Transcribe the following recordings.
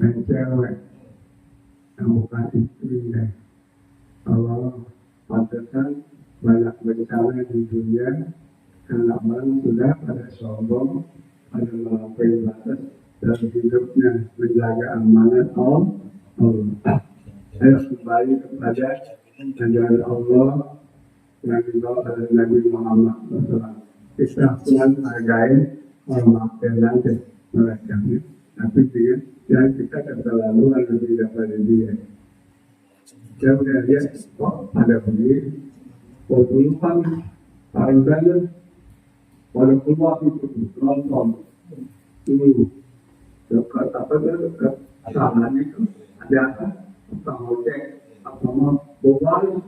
dan cewek yang bukan istrinya. Allah pantaskan banyak bencana di dunia karena orang sudah pada sombong, pada melampaui batas dalam hidupnya menjaga amanat Allah. Ayo kembali kepada ajaran Allah yang dibawa oleh Nabi Muhammad SAW. Kita Tuhan hargai, hormati nanti mereka. Tapi dia kita keterlaluan lebih daripada dia. Dia udah lihat kok ada begini. Dulu kan paling banyak pada keluar itu nonton dulu dekat apa dekat tangan itu ada apa hotel apa mau bawa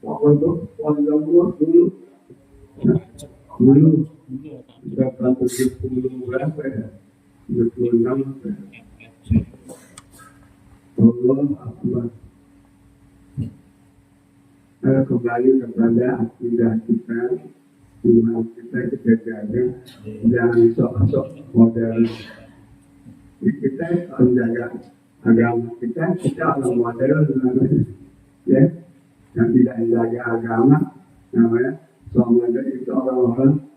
waktu itu orang luar dulu berapa 70 berapa ya 76 Allah Akbar. Kembali kepada akidah kita, iman kita jaga, jangan sok-sok modern. Kita menjaga agama kita orang modern namanya, ya. Yang tidak menjaga agama namanya soalnya itu orang-orang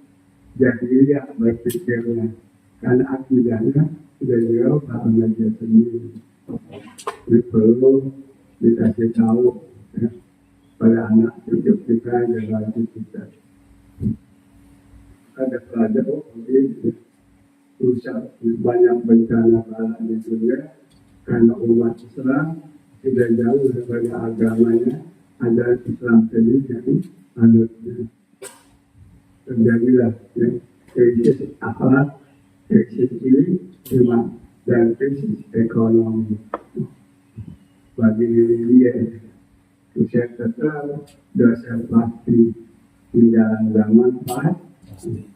jahiliyah berpikirnya, karena akidahnya sudah jauh karena dia sendiri. Ini perlu dikasih tahu, ya, pada anak cucu kita, generasi kita. Ada pelajar ini rusak banyak bencana bala di dunia karena umat Islam tidak jauh daripada agamanya, ada Islam sendiri yang anutnya. Terjadilah ya, krisis akhlak, krisis iman, dan krisis ekonomi. Bagi diri dia, usia tetap dosa pasti di dalam zaman pasti.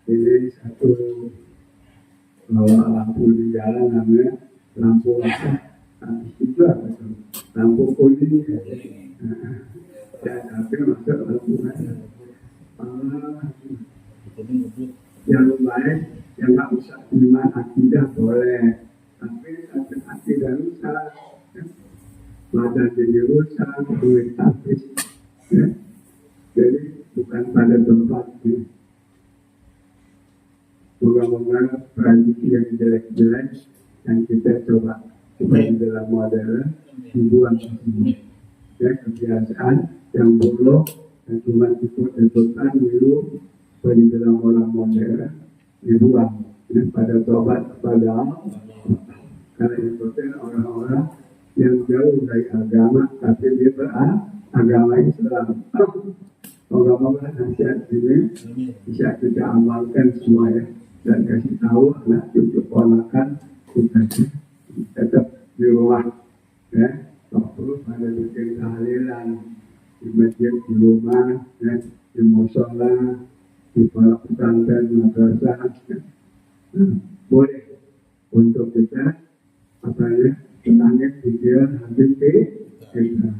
Ini satu lampu di jalan namanya lampu apa? Itu apa? Lampu kuning. Dan akhir masuk lampu merah. Yang baik, yang tak usah iman akidah boleh, tapi akidah rusak. Badan jadi rusak, duit habis, ya. Jadi bukan pada tempatnya. Moga-moga tradisi yang jelek-jelek yang kita coba supaya dalam modern dibuang semua. Ya, kebiasaan yang buruk yang cuma ikut-ikutan dulu seperti dalam orang modern dibuang. Ya, pada tobat kepada Allah. Karena ikutin orang-orang yang jauh dari agama, tapi dia beragama Islam. Moga-moga nasihat ini bisa kita amalkan semua, ya, dan kasih tahu anak cucu ponakan kita tetap di rumah, ya. Waktu pada bikin tahlilan di masjid, di rumah, ya, di musola, di pondok pesantren, madrasah, ya. Boleh untuk kita tenangin pikiran hati kita.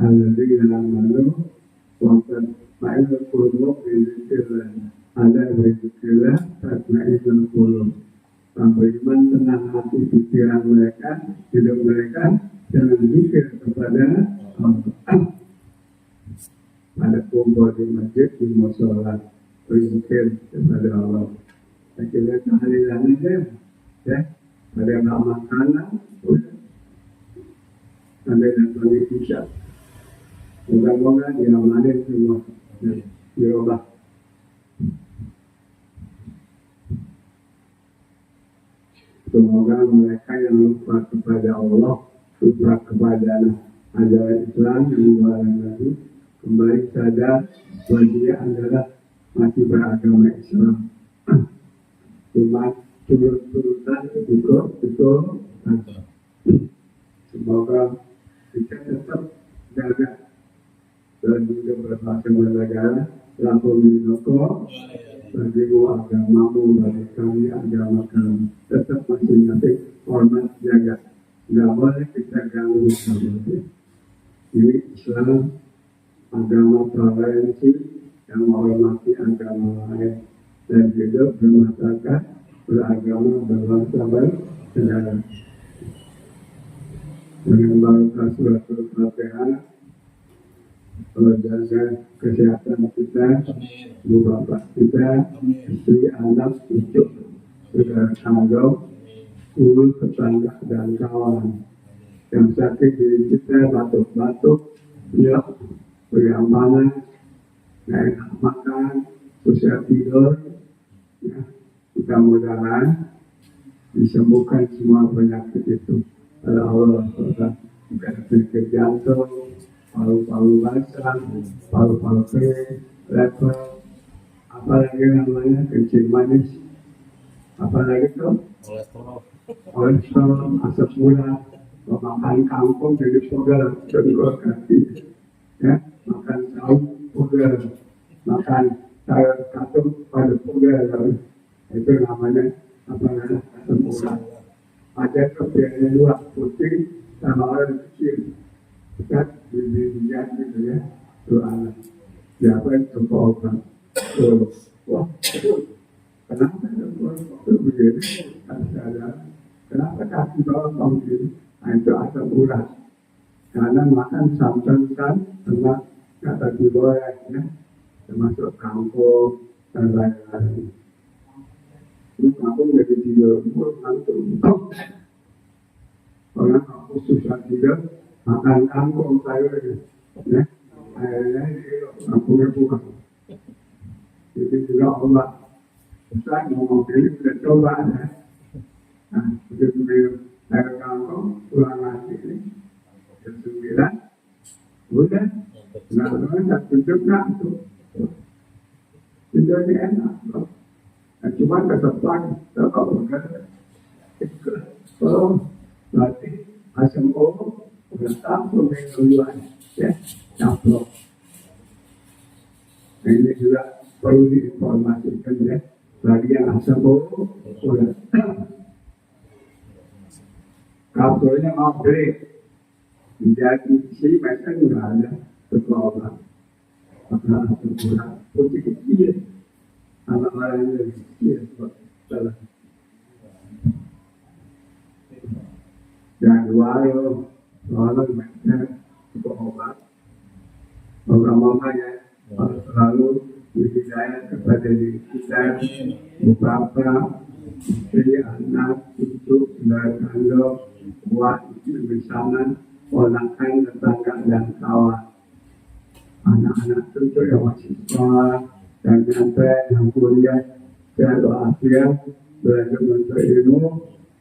Alhamdulillah malu waktu main berkurung berfikirlah, ada berfikirlah tatma'innul qulub. Beriman tenang hati pikiran mereka, hidup mereka, jangan zikir kepada Allah. Pada kumpul di masjid, di musola, berzikir kepada Allah. Akhirnya tahlilan aja, ya. Ada yang nggak makanan, sampai datang di Isya. Moga-moga diamalin semua, dirubah. Semoga mereka yang lupa kepada Allah, lupa kepada ajaran Islam yang dibawa Nabi, kembali sadar bahwa dia adalah masih beragama Islam. Cuma turut-turutan betul. Semoga kita tetap jaga dan juga berbahasa negara, lampu minoko, bagi agamamu, bagi kami agama kami, tetap masing-masing hormat jaga. Tidak boleh kita ganggu sama. Ini Islam agama toleransi yang menghormati agama lain dan juga bermasyarakat beragama bersama dengan mengembangkan suratul Fatihah, menjaga kesehatan kita, ibu bapak kita, istri, anak, cucu, saudara kandung, guru, tetangga, dan kawan. Yang sakit diri kita, batuk-batuk, pilek, beriang panas, nggak enak makan, susah tidur, ya, mudah-mudahan disembuhkan semua penyakit itu. Allah bukan penyakit jantung, paru-paru basah, paru-paru kering, leper, apalagi namanya kencing manis, apalagi itu kolesterol, asam urat, makan kangkung jadi pegal, tenggorokan, ya, makan saus pegal, makan sayur kacang pada pegal, itu namanya apalagi asam urat. Ada kebiasaan dua putih sama orang kecil, dekat bibir gitu ya, doa. Siapa yang coba obat? Wah, kenapa itu begini? Ada. Kenapa kaki bawah begini? Nah, itu asam urat. Karena makan santan kan, sama kata diboleh, ya, termasuk kangkung dan lain-lain. Ini kangkung jadi tidur, kangkung. Orang aku susah tidur, makan kangkung sayur, ya, akhirnya kangkungnya bukan. Jadi juga Allah, Ustaz ngomong ini sudah coba, ya. Nah, begitu minum sayur kangkung, pulang lagi ini, jam 9, udah, nah, tunjuk nak tuh, tidurnya enak, loh. Nah, cuma kesepan, kalau bukan, berarti asam urat udah tampil duluan, ya, campur. Nah, ini juga perlu diinformasikan, ya, bagi yang asam urat. Kapsulnya mau beli, menjadi isi mereka nggak ada sekolah, karena asam urat putih kecil, anak-anak yang kecil, salah. Dan walau mereka untuk obat, program-programnya harus selalu berhidayah kepada diri kita, bapak, istri, anak, cucu, saudara kandung, buat itu bersama, ponakan, tetangga, dan kawan. Anak-anak cucu yang masih sekolah, dan sampai yang kuliah, saya doakan belajar menuntut ilmu,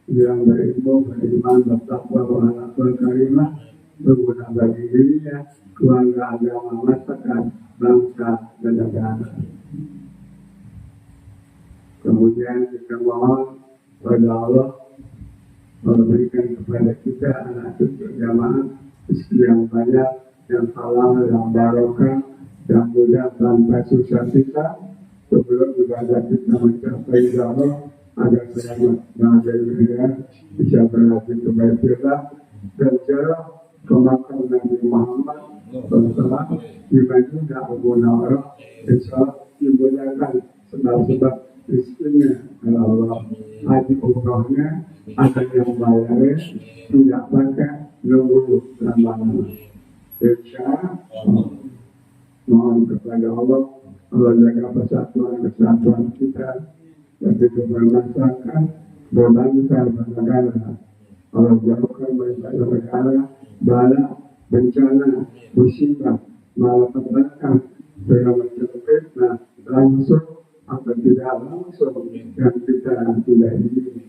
yang berilmu, beriman, bertakwa, berakhlak karimah, berguna bagi dirinya, keluarga, agama, masyarakat, bangsa, dan negara. Kemudian kita mohon kepada Allah memberikan kepada kita anak cucu jamaah istri yang banyak, yang halal, yang barokah, yang mudah tanpa susah kita, sebelum ibadah kita mencapai Allah, agar selamat bahagia bisa berhasil ke Baitullah dan jarak ke makam Nabi Muhammad SAW di Madinah Al-Munawwarah, insya dimuliakan sebab-sebab rezekinya oleh Allah. Haji umrahnya akan yang bayarnya tidak pakai nunggu lama-lama. Insya mohon kepada Allah jaga persatuan kesatuan kita, begitu bermasyarakat, berbangsa, bernegara. Allah jauhkan bangsa negara, bala, bencana, musibah, malapetaka, segala macam fitnah, langsung atau tidak langsung yang kita tidak ingin.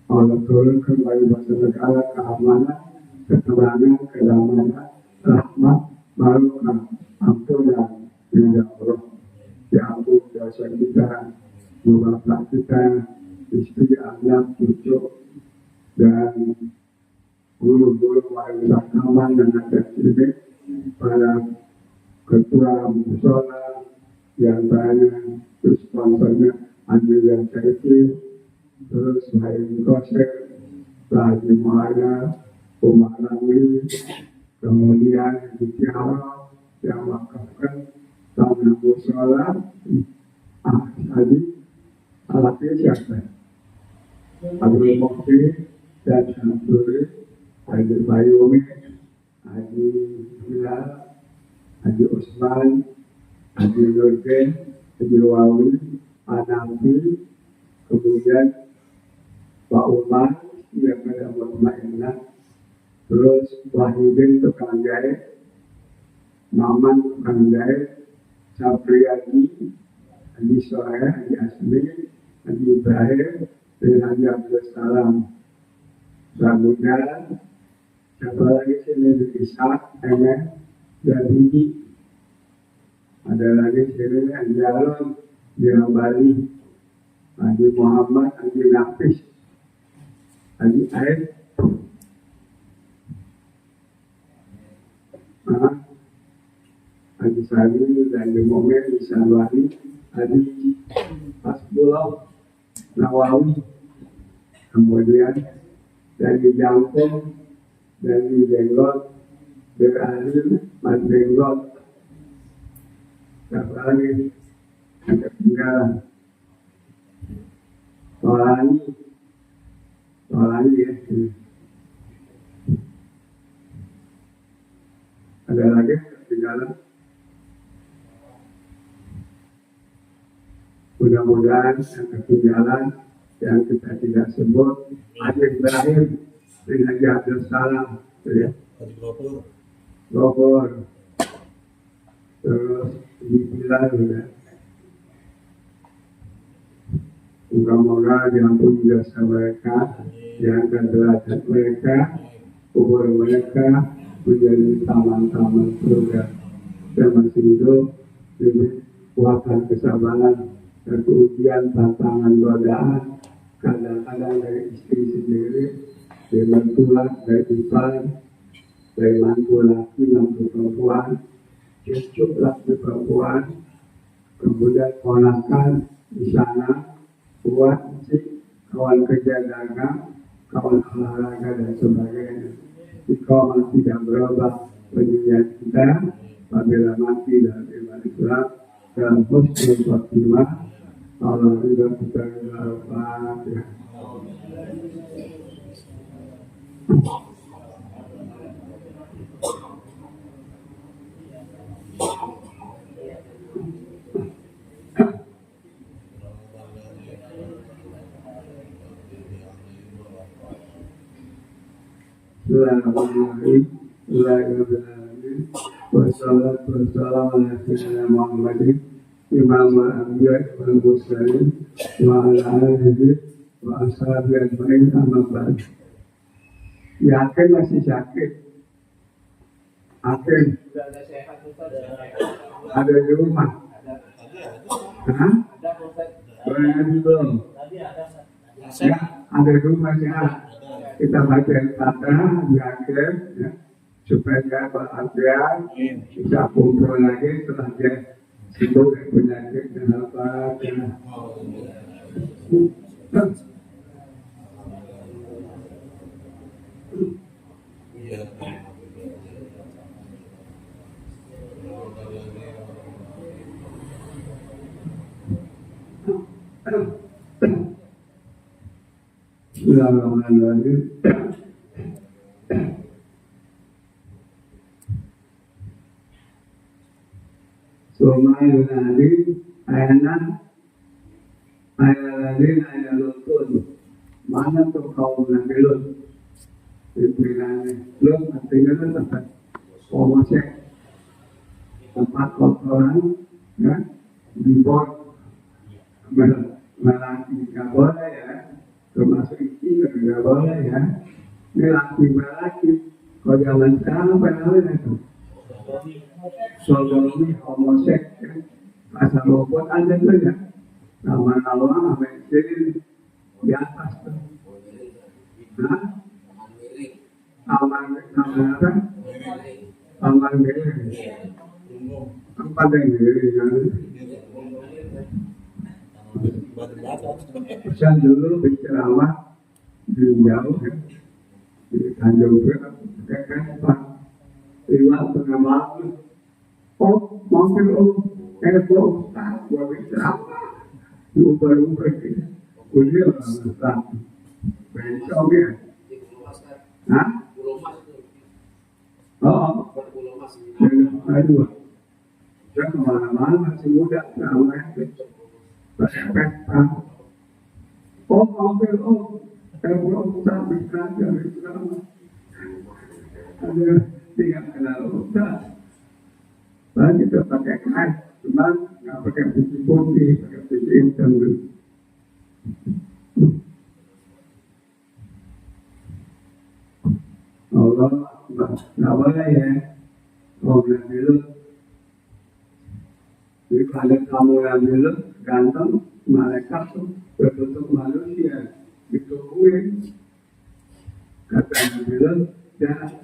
Allah turunkan bagi bangsa negara keamanan, ketenangan, kedamaian, rahmat, barokah, ampunan, ya Allah. Ya ampun dosa kita, bapak kita, istri, anak, cucu, dan guru-guru warisan aman dan adat ini, para ketua musola yang banyak, terus sponsornya Andi yang Terti, terus Harim Koser, Haji Muhammad, Umar Ramli, kemudian Bukti Haram yang wakafkan tanah musola, tadi alatnya siapa? Abdul Mokti dan Syamsul, Haji Bayomi, Haji Bilal, Haji Osman, Haji Nurgen, Haji Wawi, Anafi, kemudian Pak Umar yang pada Mutmainah, terus Wahidin tukang jahit, Maman tukang jahit, Sapriyadi, Haji Soeh, Haji Asmi, Haji Ibrahim, dan Haji Abdul Salam. Kemudian siapa lagi sini di Ishak, Emek, dan Biji. Ada lagi sini Haji Alon, di Bali, Haji Muhammad, Haji Nafis, Haji Aib, Haji Sari, dan Haji Momen, Haji Salwani, Haji Hasbullah, Nawawi, kemudian dari Jangkung, dari Jenggot, dari Alir, Mas Jenggot, siapa lagi? Ada tinggalan Tolani ya. Ada lagi tinggalan. Mudah-mudahan yang ketinggalan yang kita tidak sebut Haji Ibrahim dengan Haji Abdul Salam, ya. Gopur, terus Bilal, ya. Moga-moga diampuni dosa mereka, diangkat derajat mereka, kubur mereka menjadi taman-taman surga. Dan masih hidup diberi kuatan kesabaran dan ujian tantangan godaan, kadang-kadang dari istri sendiri, dari mantulah, dari ipar, dari mantu laki, mantu perempuan, cucu laki perempuan, kemudian ponakan di sana, buat si kawan kerja dagang, kawan olahraga dan sebagainya. Jika tidak berubah pendidikan kita, apabila mati dalam iman Islam dalam husnul khotimah, Allah juga kita Al-Fatihah. Bismillahirrahmanirrahim. Wassalatu wassalamu ala sayyidina Muhammadin imamul anbiya wal mursalin wa ala alihi wa ashabihi ajmain, amma ba'd. Yakin masih sakit? Yakin? Ada di rumah? Hah? Belum. Ya, ada di rumah ya. Kita baca Al-Fatihah, yakin, ya, supaya dia berhati-hati, bisa kumpul lagi setelah dia sembuh dari penyakit dan Al-Fatihah. Bismillahirrahmanirrahim. Soma yunadi ayana ayaladin ayalutun. Mana tuh kaum Nabi Lut? Pimpinannya Lut artinya tempat homosek, tempat kotoran, ya, dibor, melaki nggak boleh ya. Termasuk itu nggak boleh ya. Ini laki-laki. Kalau zaman sekarang apa namanya itu? Sodomi, homosek, ya. Asal robot aja tuh ya. Nama Allah, nama istri di atas tuh. Hah? Aman apa? Aman diri. Apa diri kan? Saya dulu berceramah di jauh ya, di Tanjung Priok, lewat tengah malam. Oh, mungkin Ustaz, gua berceramah, diubah-ubah gitu. Kuliah Ustaz, Encok ya. Hah? Oh, aduh. Saya kemana-mana masih muda, sama ya. Pepet, oh, hampir, kalau tak bisa dari sekarang. Ada tidak kenal udah. Lalu kita pakai kain, cuman nggak pakai putih putih, pakai putih hitam. Allah, nggak boleh ya. Oh, dulu. Jadi kalau kamu yang dulu ganteng, malaikat tuh berbentuk manusia, ditungguin. Kata yang dulu,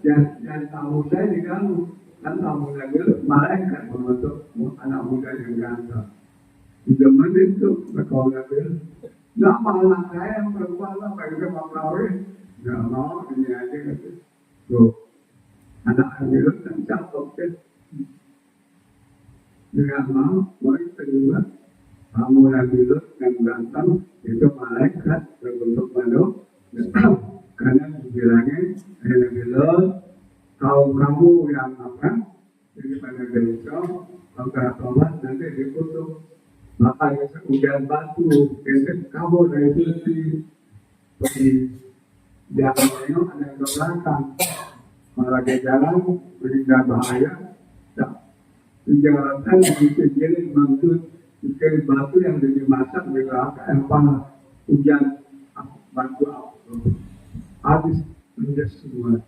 jangan kamu saya diganggu. Kan kamu yang dulu malaikat berbentuk anak muda yang ganteng. Di zaman itu, kalau yang dulu, nggak malah saya yang perempuan lah, bagaimana mau kawin? Nggak mau, ini aja gitu. Tuh, anak yang dulu kan cakep kan. Tidak mau, boleh kedua. Kamu yang dulu yang ganteng, itu malaikat berbentuk manusia. Karena dibilangnya, yang dulu, kamu yang apa? Jadi pada besok, kalau tobat nanti dikutuk. Maka hujan batu, itu kamu dari sisi jangan tengok ada yang ke belakang. Malah dia jalan, berikan bahaya. Penjelasan yang disediakan maksud dari batu yang dimasak dengan air panas, hujan, batu habis menjadi semua.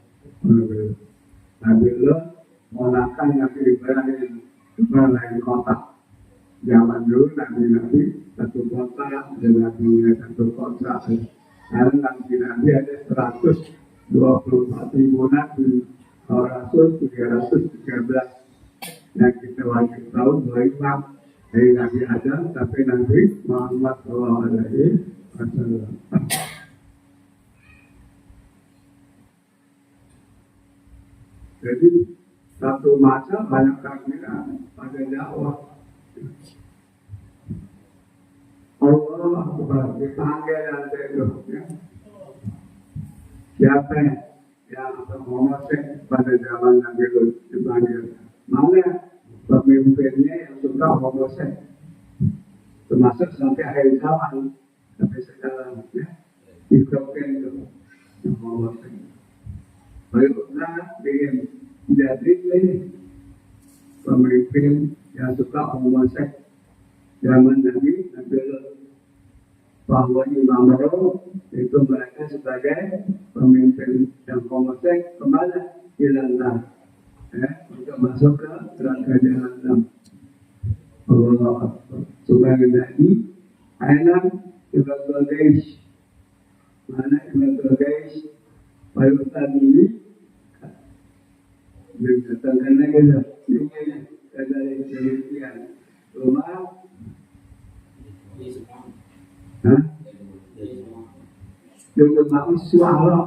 Nabi Allah menggunakan yang diberikan lain kota. Zaman dulu Nabi satu kota dan Nabi satu kota. Sekarang Nabi ada 124.000 Nabi, Rasul 313. Yang kita wajib tahu bahwa Imam dari Nabi Adam sampai Nabi Muhammad SAW. Jadi satu masa banyak keinginan pada dakwah. Allah dipanggil nanti itu. Siapa yang homoseks pada zaman Nabi Lut dipanggil? Mana pemimpinnya yang suka homoseks, termasuk sampai akhir zaman, sampai sekarang ya, dikatakan itu yang homoseks. Bagaimana ingin jadi pemimpin yang suka homoseks zaman Nabi Lut, bahwa Imam Roh itu mereka sebagai pemimpin yang homoseks kemana? Hilang. Untuk masuk ke neraka jahanam. Allah Subhanahu Nabi Ainan Ibn Qadaish. Mana Ibn Qadaish Pada tadi ini Dikatakan lagi dah ini dari penelitian rumah Juga suara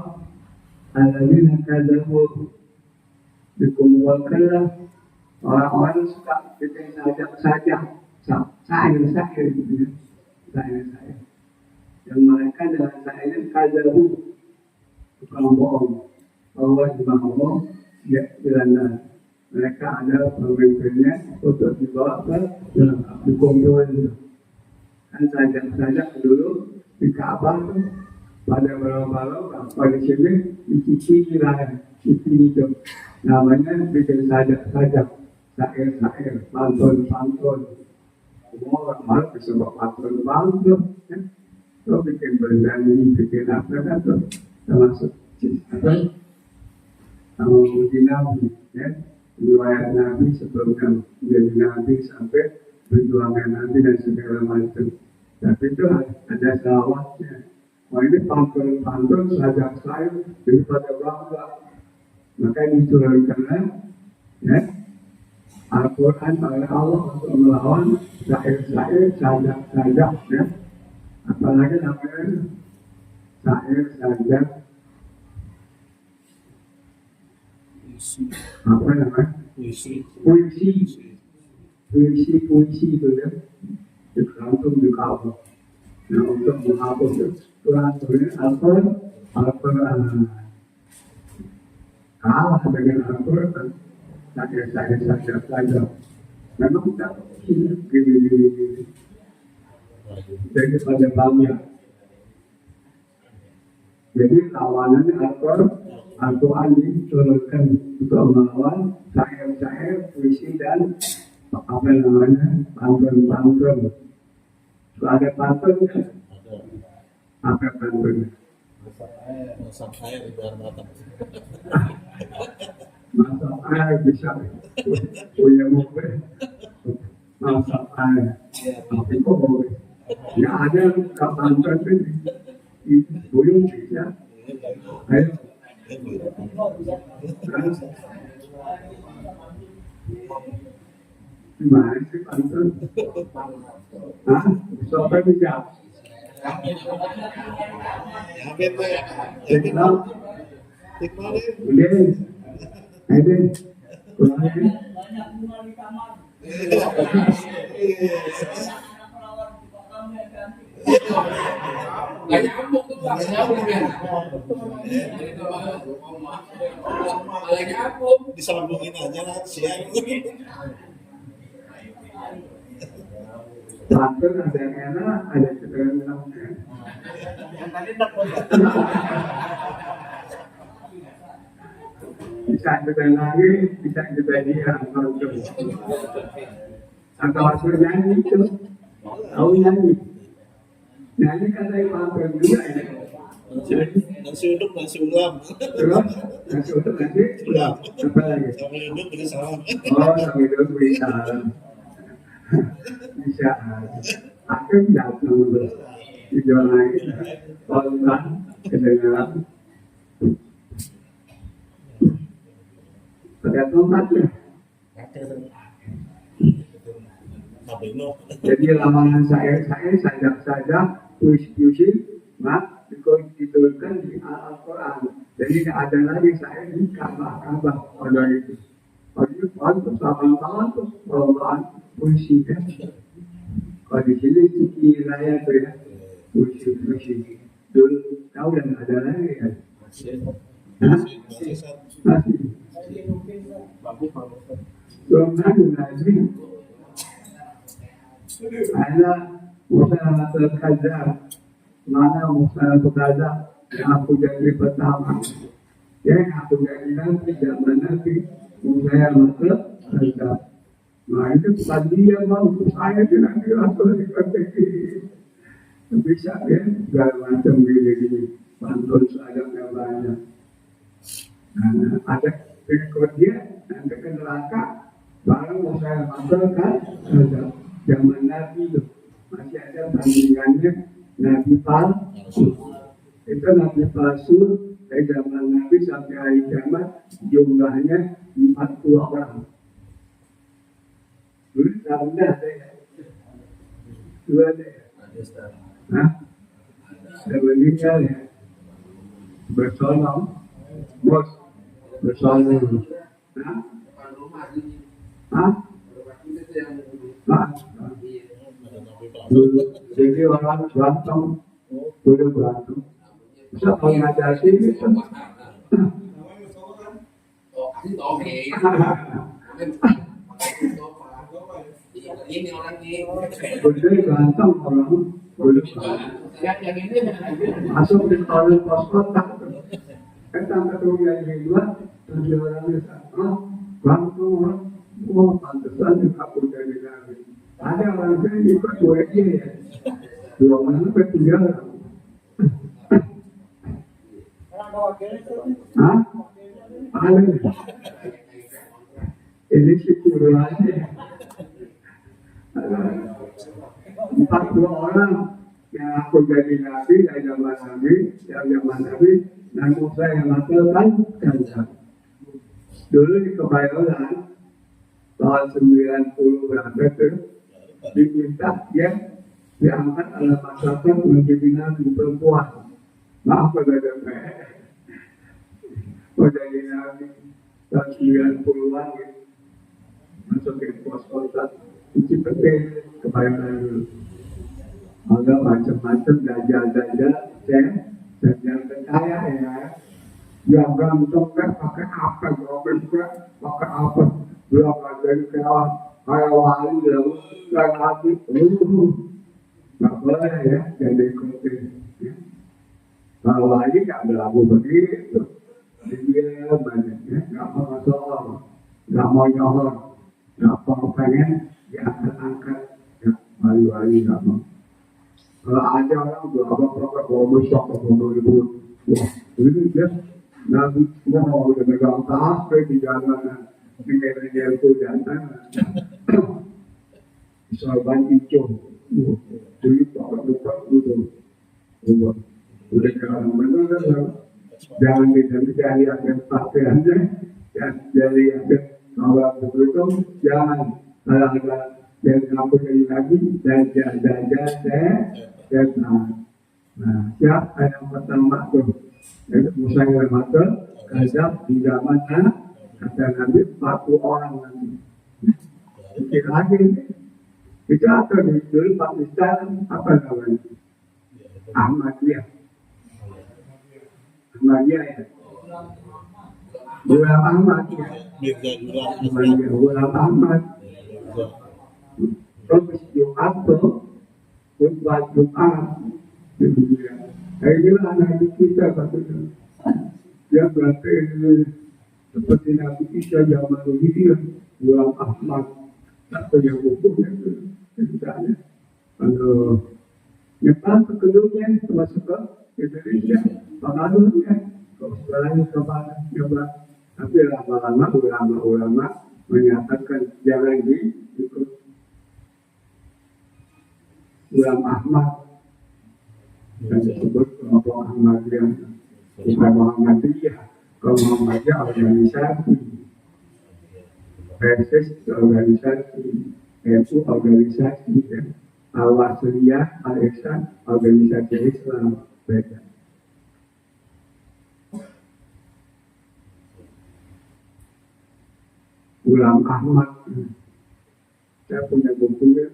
Al-Ladina Kadabu dikumpulkanlah orang-orang suka bikin sajak saya gitu ya, saya yang mereka dengan saya kadabu tukang bohong bahwa di bawah ya Belanda mereka ada pemimpinnya untuk dibawa ke dikumpulkan kan sajak dulu di Ka'bah pada malam-malam pada sini dicuci wilayah itu namanya bikin sajak sair pantun semua orang malah bisa buat pantun ya. So bikin berdani bikin apa kan tuh termasuk apa sama uji Nabi ya riwayat Nabi sebelum menjadi Nabi sampai perjuangan Nabi dan segala macam tapi itu ada salawatnya. Wah ini pantun sajak sair daripada bangga maka diturunkanlah ya Al-Quran oleh Allah untuk melawan syair sajak ya apalagi namanya syair sajak apa namanya puisi itu ya dikantum di Ka'bah nah untuk menghapus Quran Al-Quran Al-Quran kalah dengan Al-Quran. Saya saja. Memang tak jadi pada banyak. Jadi lawanannya Al-Quran diturunkan untuk melawan syair-syair, puisi dan apa namanya pantun. Ada pantun kan? Apa pantun? Masak air biar matang. Masak air bisa punya mobil. Masak air, tapi kok boleh? Ya ada pantun itu belum bisa. Ayo. Gimana sih pantun? Hah? Sampai bisa? Yakin tuh ya? Yakin? Hikmah deh. Oke. Ada. Kurang lagi. Gak nyambung tuh, gak nyambung ya. Gak nyambung. Disambungin aja lah siang. Pantun ada yang enak, ada yang enak. Yang tadi dapat. Bisa juga lagi, bisa juga dia pantun. Atau asal nyanyi itu, tahu nyanyi. Nyanyi kan saya pantun juga ya. Nasi uduk, nasi ulam. Terus, nasi uduk nasi ulam. Apa lagi? Sambil uduk beri salam. Oh, sambil uduk beri salam. Bisa. Aku datang video lain, tonton, kedengaran. Pada tempatnya. Jadi lawangan saya saja puisi, mak diturunkan di Al-Quran. Jadi tidak ada lagi saya di Ka'bah pada itu. Pada itu tahun tuh perlombaan puisi kan. Kalau di sini ciki raya tuh ya puisi. Dulu tahu dan ada lagi kan. Masih. Belum lagi. Ada Musa terkazar, mana Musa terkazar yang aku jadi pertama, yang aku jadi nanti zaman nanti Musa yang terkazar. Nah itu bukan dia mampu saya itu nanti langsung dipercaya. Bisa ya, segala macam gini pantun seadanya banyak. Nah, ada berikut dia nanti ke neraka, baru Musa yang terkazar. Zaman Nabi itu masih ada tandingannya Nabi palsu. Itu Nabi palsu dari zaman Nabi sampai hari kiamat jumlahnya 40 orang. Dulu tahunnya ada ya? Dua ada ya? Hah? Ada meninggal ya? Bersolong? Bos? Bersolong? Hah? Hah? Jadi orang berantem, boleh berantem. Bisa mengatasi itu. Ini orang ini. Boleh berantem orang, boleh berantem. Yang ini Masuk di toilet pos kotak. Kita ketemu yang kedua, terus orangnya berantem orang. Oh, pantesan aku jadi nabi. Ada orang yang ikut WI ya. Dua orang ketinggalan. Hah? Ada. Ini syukurannya. 40 orang yang aku jadi nabi dari zaman nabi, dan Musa yang lakukan kan. Dulu di Kebayoran tahun 90 berapa tuh diminta dia diangkat oleh masyarakat menjadi nabi perempuan. Maaf pada DPR. Menjadi nabi tahun 90-an gitu. Masuk ke pos kontak di Kebayoran dulu. Ada macam-macam dajal-dajal dan yang percaya ya, yang gantungnya pakai apa, jawabnya pakai apa, belum ada yang kayak wali dalam kayak hati, nggak boleh ya, jadi ikutin. Ya. Kalau wali nggak berlaku begitu, dia banyak ya, nggak mau masalah, nggak mau nyohor, nggak mau pengen diangkat-angkat, ya wali-wali nggak mau. Kalau ada orang berapa ngomong sok ngomong ibu, wah ini dia nabi mau udah megang tas di jalanan, di daerah itu jangan sorban hijau, jadi pak itu, udah kalau benar jangan dicari yang pakaiannya, dari yang kalau begitu jangan kalau ada yang kampung lagi dan nah, siapa yang pertama tuh? Itu Musa yang Ramadan, Kazab di zamannya kata Nabi 40 orang nanti. Sedikit lagi, itu atau di dulu Pakistan apa namanya? Ahmadiyah ya. Gulam Ahmad ya. Gulam Ahmad. Terus Jumat tuh, Jumat inilah Nabi kita katanya. Dia berarti seperti Nabi Isa zaman dulu, Gulam Ahmad. Atau yang bukunya itu ceritanya. Kalau Nepal sekelumnya termasuk ke Indonesia, pengaruhnya kalau segalanya coba. Tapi lama-lama ulama-ulama menyatakan jangan diikut Gulam Ahmad dan disebut kelompok Ahmadiyah. Bukan Muhammadiyah, kalau Muhammadiyah organisasi, PSS organisasi, NU organisasi, Al-Wasliyah, Al-Ihsan organisasi Islam beda. Gulam Ahmad, saya punya bukunya.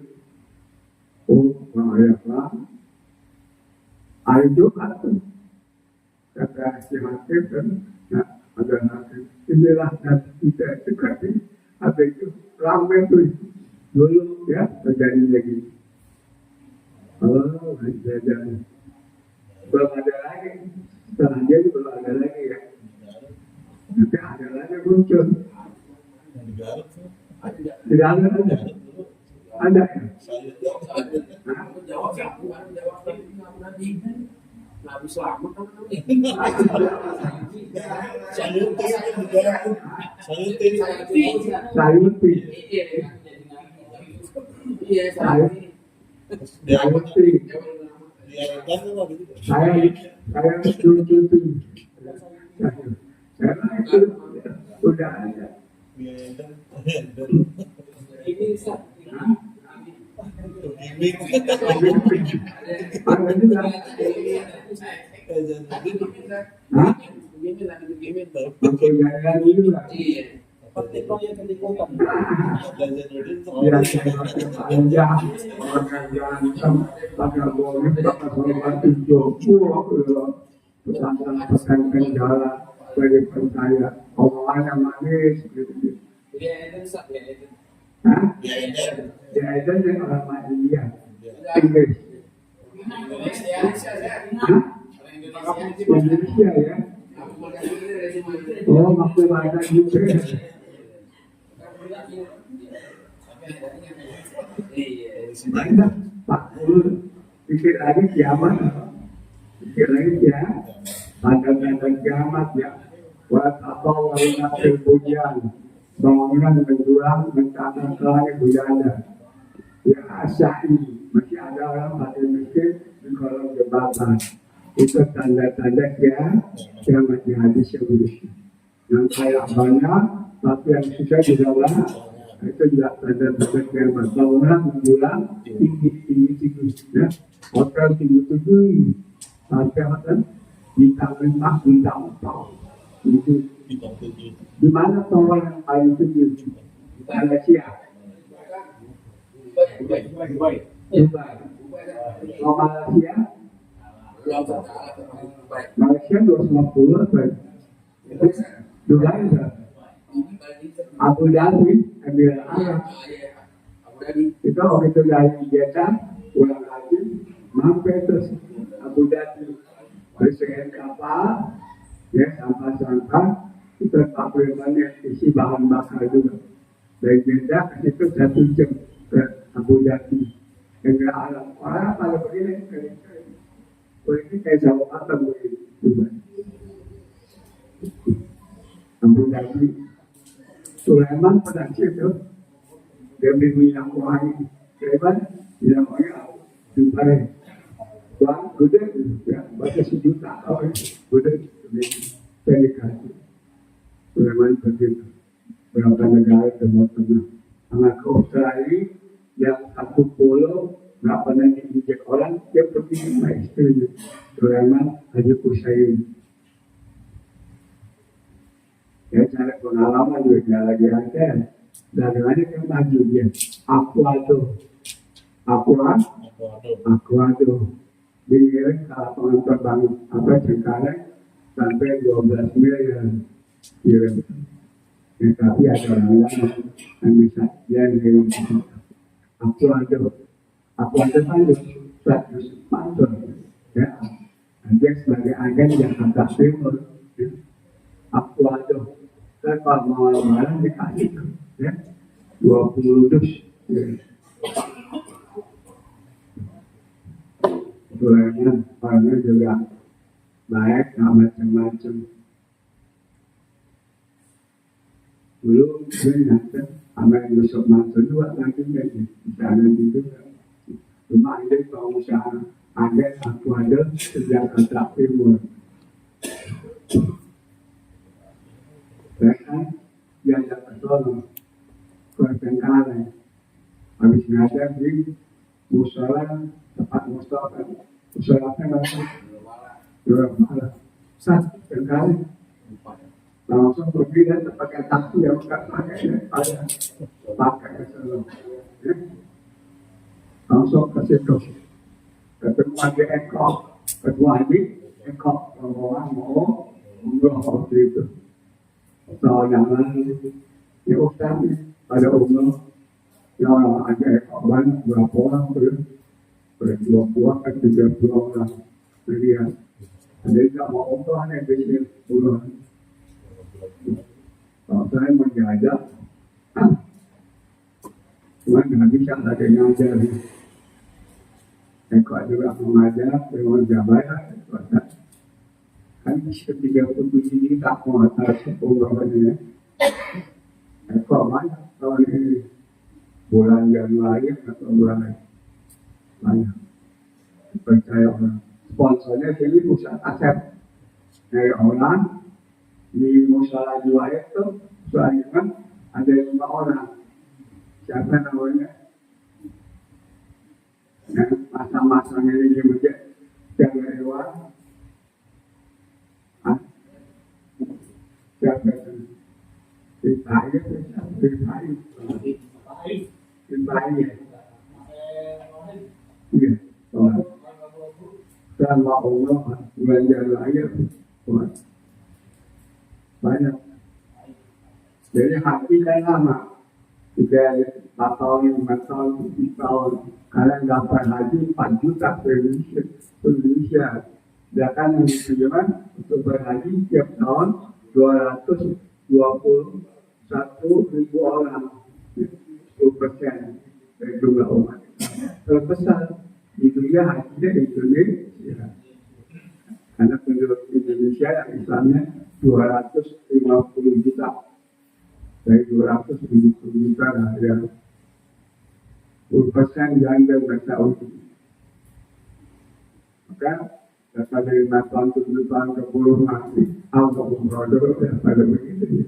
Oh, ayatlah. Hari Jumat kata si hakim kan, nah, ada hakim. Inilah dan kita dekati. Ada itu ramai tuh dulu ya terjadi lagi. Oh, jadi belum ada lagi. Setelah dia belum ada lagi ya. Nanti ada lagi muncul. Tidak ada. Ada ya? Nabi selamat kan? Sayuti. Saya cuti. Karena itu sudah ada. Ini Ada juga. Hah? Mempunyai juga. Ya, saya panjang orang yang pakai boleh pakai sorban hijau, pesantren jalan bagi percaya omongannya manis gitu. Hah? Ya itu yang orang Malaysia, Inggris. Hah? Indonesia ya. Oh, maksud bahasa juga. Banyak, Pak. Pikir lagi kiamat. Pikir lagi ya. Tanda-tanda kiamat ya. Buat apa wanita terpujian. Bangunan menjulang, mencatat lagi budaya. Ya asyai. Masih ada orang mati miskin di kolong jembatan. Itu tanda-tanda kiamat di hadis yang berusia. Yang kaya banyak, tapi yang susah juga banyak. Itu juga tanda-tanda kiamat. Bangunan menjulang, tinggi. Ya. Hotel tinggi. Sampai hotel bintang 5, bintang 4. Itu di mana tower yang paling tinggi? Malaysia. Dubai. Kalau Malaysia Pulau Tercala baik. Malaysia 250 apa? Dubai berapa? Ini bagi Abu Dhabi, Emirat Arab. Abu Dhabi. Kita waktu itu dari Jeddah, pulang lagi, mampir terus Abu Dhabi. Bersihkan kapal, ya sampah-sampah, kita pakai banyak isi bahan bakar juga. Dari Jeddah ke situ 1 jam ke Abu Dhabi. Emirat Arab. Orang kalau begini, ini kayak jauh atau begini. Dubai. Abu Dhabi. Sulaiman pada situ dia beli minyak wangi, Sulaiman minyak wangi Dubai, uang gede ya, baca 1 juta, gede dedikasi. Sulaiman pergi berapa negara Timur Tengah, anak Australia yang 1 pulau nggak pernah diinjak orang, dia pergi sama istrinya. Sulaiman Haji Hussein. Ya, cara pengalaman juga lagi ada. Dari mana yang maju dia? Aku ada. Dikirim ke lapangan terbang apa Cengkareng sampai 12 miliar kirim. Ya, tapi ada orang yang bisa dia kirim. Aku ada kan 100 sponsor. Ya, dia sebagai agen yang agak timur. Ya. Aku ada. Kan kalau mau lebaran dikasih ya 20 dus ya. Sulaiman orangnya juga baik, nggak macam-macam. Dulu gue nyata sama Yusuf Mansur juga lagi kan di sana juga. Cuma ini kalau usaha ada aku ada sejak Kota Timur. Bahkan dia ada ketolong ke Cengkareng. Habis ngajar di musola, tempat musola kan malam. Saat Cengkareng langsung pergi dan pakai taksi yang bukan pakai keseluruh. Langsung ke situ. Ketemu lagi ketua orang mau waktu itu. Jangan ya Ustaz pada umur yang ada korban berapa orang berdua kan 30 orang jadi nggak mau umrah yang bikin umrah. Kalau saya menjajah cuma nggak bisa ada yang ngajar. Kok juga mengajar dengan jabatan kan 37 ini tak mau atas umrohnya. Kok banyak tahun ini bulan Januari atau bulan banyak percaya orang sponsornya sini Ustaz Asep dari orang di musola Juwaya itu soalnya kan ada 5 orang siapa namanya yang masa-masanya ini menjadi jaga hewan. Siapa itu? Dipakai. Iya. Sama Allah belajar lagi banyak. Jadi hati kan lama. 3 tahun, 5 tahun, 7 tahun. Kalian dapat haji 4 juta per Indonesia. Sedangkan yang ditujukan untuk berhaji tiap tahun 221.000 orang, 10% dari jumlah umat. Terbesar di dunia hajinya di Indonesia. Karena penduduk Indonesia yang Islamnya 250 juta. Dari 270 juta ada 10% janda bersaudi. Maka pada 5 tahun, 7 tahun ke 10 masih Allah umroh pada begitu.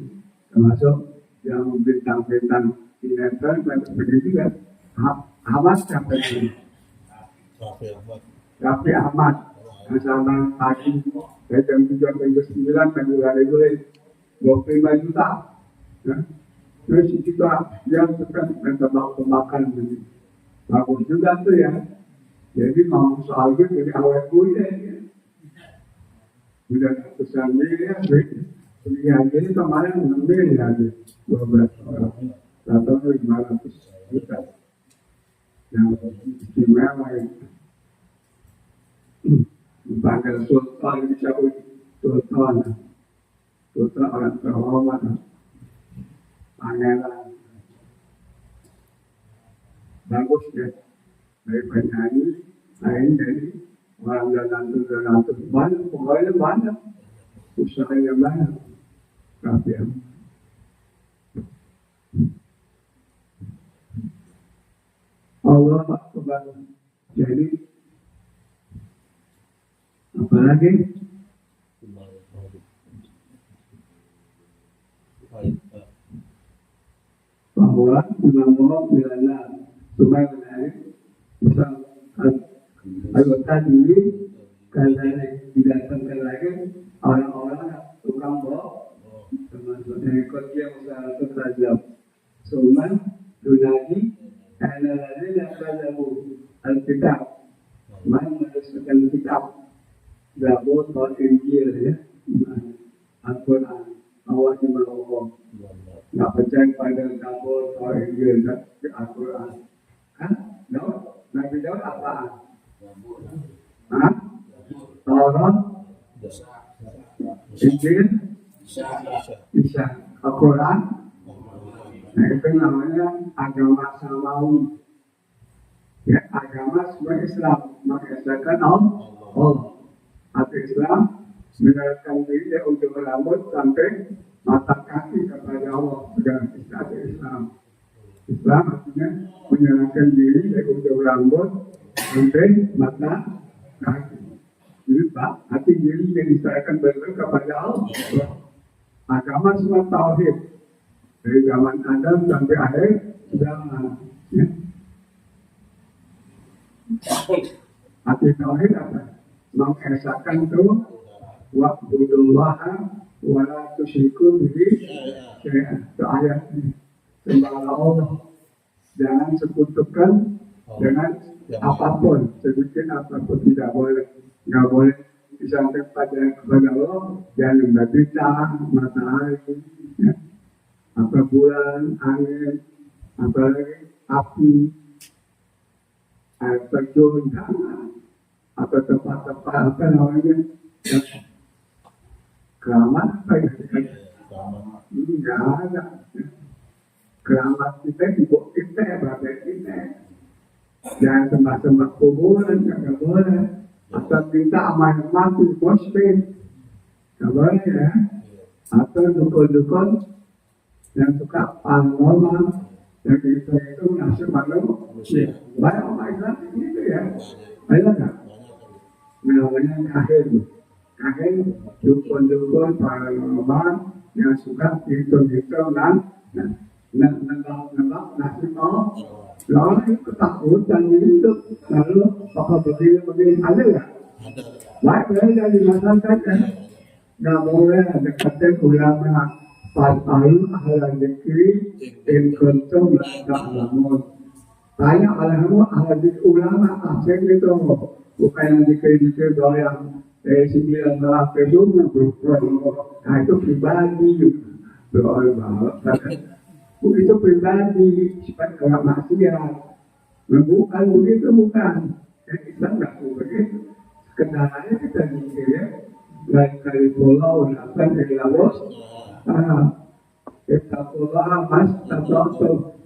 Termasuk yang bintang-bintang sinetron dan begitu juga. Ahmad siapa ini? Raffi Ahmad. Sama pagi dari jam 7 sampai jam 9 kan juga reguler 25 juta. Terus juga yang suka tebak-tebakan bagus juga tuh ya. Jadi mau soal gitu jadi awet gue Udah ratusan miliar, kuliah ini kemarin 6 miliar, 12 orang, atau 500 juta. Yang istimewa itu, panggil sultan bisa sultan orang terhormat, pangeran, bagus ya, dari penyanyi, lain dari orang dalam banyak, pokoknya banyak, usahanya banyak, tapi Allah Akbar. Jadi apalagi bahwa ulama bilana supaya menarik misal anggota diri karena didatangkan lagi orang-orang tukang bohong termasuk dari kerja usaha tertajam suman dunadi karena lain yang berlaku Alkitab mana menuliskan kitab Zabur atau Injil ya Al-Quran Allah yang berbohong nggak percaya pada Zabur atau Injil Al-Quran kan? Nabi Daud apaan? Hah? Taurat? Injil? Isa Al-Quran? Nah itu namanya agama samawi ya agama semua Islam mengesahkan Allah atau Islam menerapkan diri dari ujung rambut sampai mata kaki kepada Allah dengan istilah Islam. Islam artinya menyerahkan diri dari ujung rambut sampai mata kaki. Jadi hati diri yang diserahkan benar kepada Allah. Agama semua tauhid dari zaman Adam sampai akhir zaman. Ya. Hati tauhid apa? Mengesahkan itu wa'budullaha wa la tusyriku bihi syai'an. Itu ayat ini. Sembahlah Allah. Jangan sekutukan dengan apapun, sedikit apapun tidak boleh. Tidak boleh disampaikan kepada Allah. Jangan bintang, matahari, ya. Apa bulan, angin, apalagi api, air terjun, apa tempat-tempat apa namanya keramat apa ya? Enggak ada. Keramat kita ibu kita, bapak kita. Jangan sembah-sembah kuburan, jangan boleh. Atau minta amanah mati, muslim, nggak boleh ya. Atau dukun-dukun yang suka paranormal, yang itu nasib malu. Banyak orang Islam gitu ya. Banyak nggak? Namanya kahin, dukun-dukun paranormal yang suka hitung-hitung dan nebak nasib Allah. Lalu ketakutan itu lalu apakah begini ada nggak? Baik dari masyarakat kan nggak boleh ada kata ulama Fatahul ahla zikri in kuntum la ta'lamun. Banyak ahla zikri ulama asing itu bukan yang zikir-zikir yang 9 malam ke subuh. Nah itu pribadi berolahraga. Itu pribadi sifat orang maksiat. Bukan begitu bukan. Yang kita nggak begitu. Kendalanya kita zikir ya. Lain kali pulau akan dari Laos. Kita pulang mas,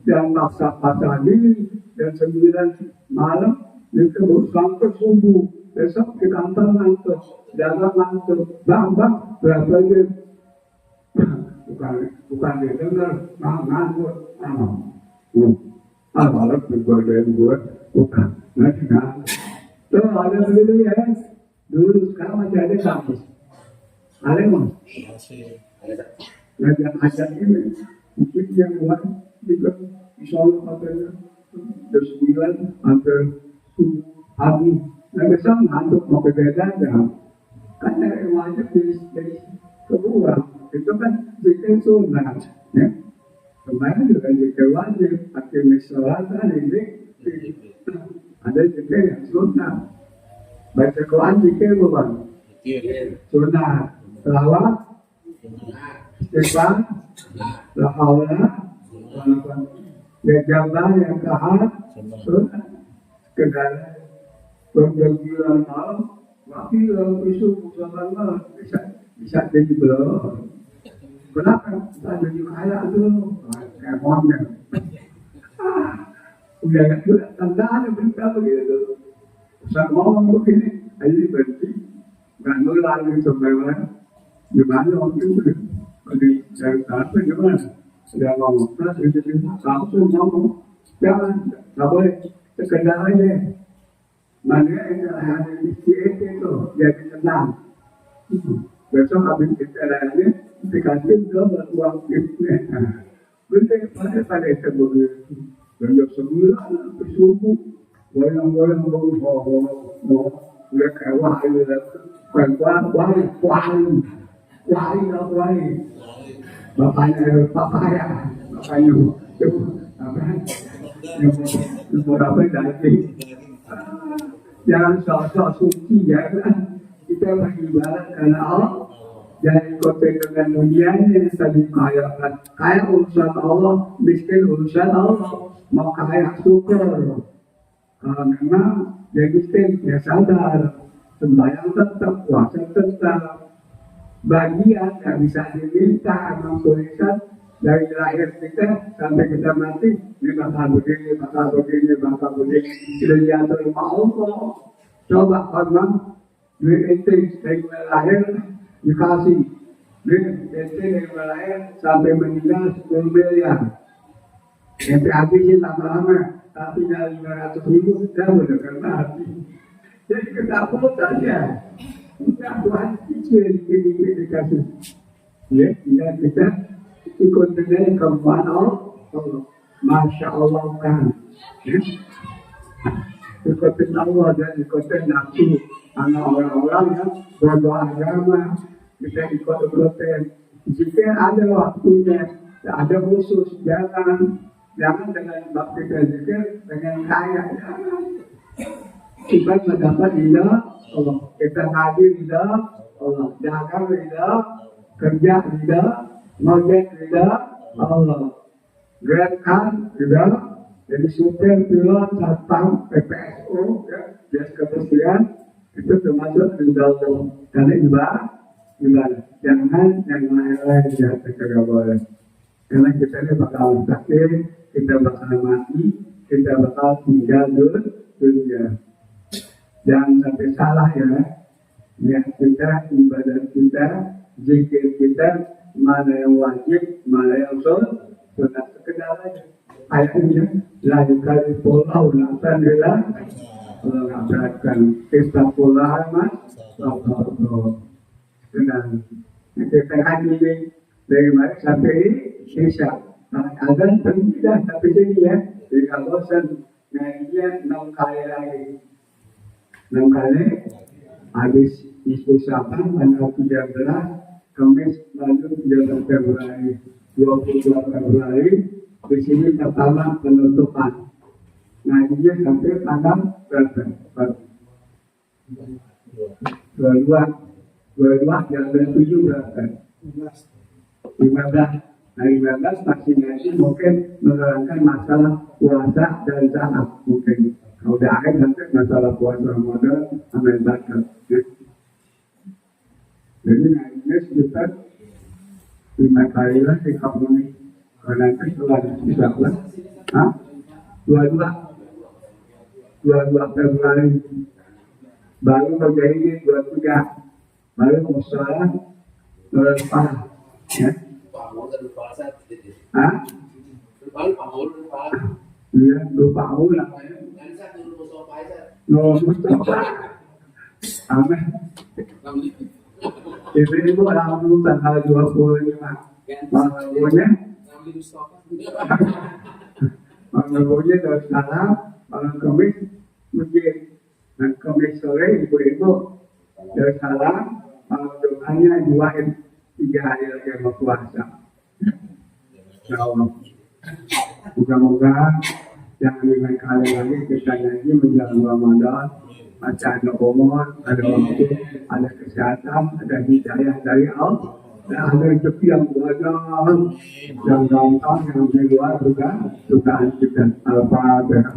dan maksa-maksa diri dan 9 malam itu sampai subuh. Besok kita antar ngantuk, dalam ngantuk, bang, berapa jam? Bukan dia dengar, ngantuk, malam bergodain gue, bukan, nanti tuh ada begitu ya, dulu sekarang masih ada kampus, ada mas? Ngajar ajar ini, mungkin yang buat juga insyaallah katanya jam 9 hampir subuh habis. Nah besok ngantuk mau ke begadang, kan dari wajib dari keluar itu kan zikir sunat, ya. Kemarin juga zikir wajib, akhirnya sholat ini ada zikir yang sunat. Baca Quran zikir bukan? Sunnah. Selawat. Istighfar. La haula. Gejabah yang kahar. Sunnah. Kedala. Berjalan malam. Wakil besok musawan malam. Bisa jadi belum. Kenapa? Kita jadi kaya tu. Kayak mana? Udah nggak tanda berita begitu. Saya ngomong begini, ini berarti nggak nular sampai mana? Gimana orang itu? Jadi saya tanya gimana? Dia ngomong, terus itu langsung ngomong, jangan, nggak boleh sekedar aja. Mana yang ada di sini itu jadi tenang. Besok habis kita lagi dikasih uang giftnya. Betul pada itu begitu. Banyak sembilan bersubuh, goyang-goyang mau mereka wahai perempuan wahai bapaknya berapa dari jangan sok-sok suci ya kan kita beribadah karena Allah. Jangan ikuti dengan ujian yang tadi kaya urusan Allah, miskin urusan Allah, mau kaya syukur. Kalau memang dia miskin, dia sadar, sembahyang tetap, puasa tetap. Bagian yang bisa diminta, emang tulisan dari lahir kita sampai kita mati, ini bakal begini, bakal begini, bakal begini. Sudah diatur sama Allah. Coba memang duit itu dari lahir dikasih duit dari lahir sampai meninggal 10 miliar. Yang habisin lama-lama, tapi dari 500.000 sudah benar mati. Jadi ketakutan ya. Kita Tuhan kecil dikasih. Ya, tinggal kita ikut dengan kemampuan Allah. Masya Allah kan. Ya. Ikutin Allah dan ikutin nafsu. Anak orang-orang yang beragama kita ikut-ikutin. Jika ada waktunya, ada khusus, jangan dengan bakti zikir dengan kaya. Kita mendapat ridha Allah, kita hadir ridha Allah, dagang ridha, kerja ridha, ngojek ridha Allah, gerakan ridha, jadi supir, pilot, satpam, PPSO, ya, bias kebersihan itu termasuk ridha Allah. Karena ibadah, jangan yang lain-lain ya kita boleh. Karena kita ini bakal sakit, kita bakal mati, kita bakal tinggal dunia. Jangan sampai salah ya. Niat kita, ibadah kita, zikir kita, mana yang wajib, mana yang sunat sekedar aja. Ayatnya, la yukalifullahu nafsan illa wus'aha. Istaghfirullah mas, dan kita hadir dari mana sampai Isya. Azan tidak sampai sini ya. Jadi kalau ngajian 6 kali lagi. 6 kali habis Isbu Syaban tanggal 13, Kamis lalu 13 Februari, 22 Februari di sini pertama penutupan. Ngajinya sampai tanggal berapa? 22 yang 7 berapa? 15. Hari 15 vaksinasi mungkin menerangkan masalah puasa dan zakat mungkin. Kalau udah akhir nanti masalah puasa Ramadan amal zakat. Jadi ini sekitar 5 kali lah di kampung ini. Kalau nanti setelah disahkan, 22 Februari baru terjadi 23, baru musalah berlepas, ya. Iya, lupa ulang. Mustafa. Amin. Ibu alhamdulillah tanggal 25. Manggalnya. Manggalnya dari sana, malam Kamis masjid. Dan Kamis sore ibu-ibu dari sana, malam doanya juain 3 hari lagi mau puasa. Insyaallah. Moga-moga yang 5 kali lagi kita ngaji menjelang Ramadan ada umur, ada waktu, ada kesehatan, ada hidayah dari Allah, dan ada rezeki yang banyak, yang gampang, yang di luar juga ciptaan kita. Al-Fatihah.